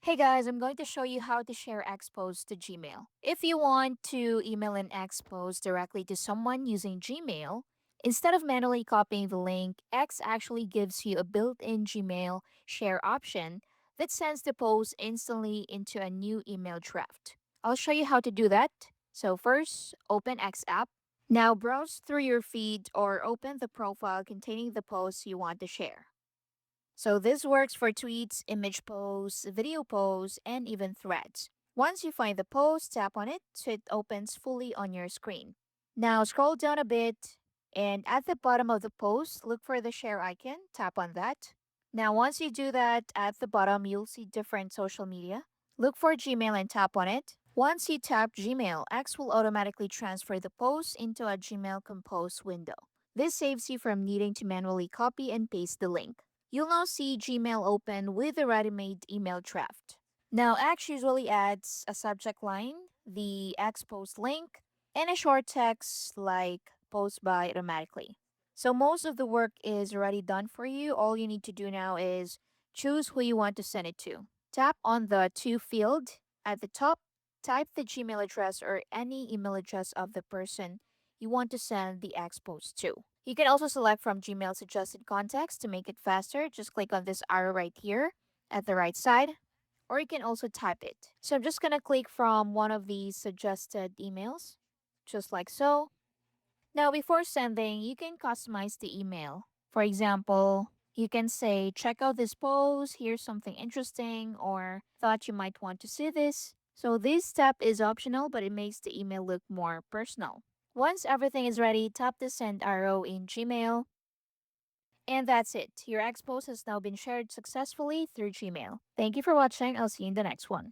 Hey guys, I'm going to show you how to share Expos to Gmail. If you want to email an Expos directly to someone using Gmail, instead of manually copying the link, X actually gives you a built-in Gmail share option that sends the post instantly into a new email draft. I'll show you how to do that. So first, open X app. Now browse through your feed or open the profile containing the posts you want to share. So this works for tweets, image posts, video posts, and even threads. Once you find the post, tap on it so it opens fully on your screen. Now scroll down a bit and at the bottom of the post, look for the share icon, tap on that. Now once you do that, at the bottom you'll see different social media. Look for Gmail and tap on it. Once you tap Gmail, X will automatically transfer the post into a Gmail Compose window. This saves you from needing to manually copy and paste the link. You'll now see Gmail open with a ready-made email draft. Now, X usually adds a subject line, the X post link, and a short text like post by automatically. So most of the work is already done for you. All you need to do now is choose who you want to send it to. Tap on the to field at the top, type the Gmail address or any email address of the person you want to send the X post to. You can also select from Gmail's suggested contacts to make it faster. Just click on this arrow right here at the right side, or you can also type it. So I'm just going to click from one of these suggested emails, just like so. Now, before sending, you can customize the email. For example, you can say, check out this post, here's something interesting, or thought you might want to see this. So this step is optional, but it makes the email look more personal. Once everything is ready, tap the send arrow in Gmail. And that's it. Your Expos has now been shared successfully through Gmail. Thank you for watching. I'll see you in the next one.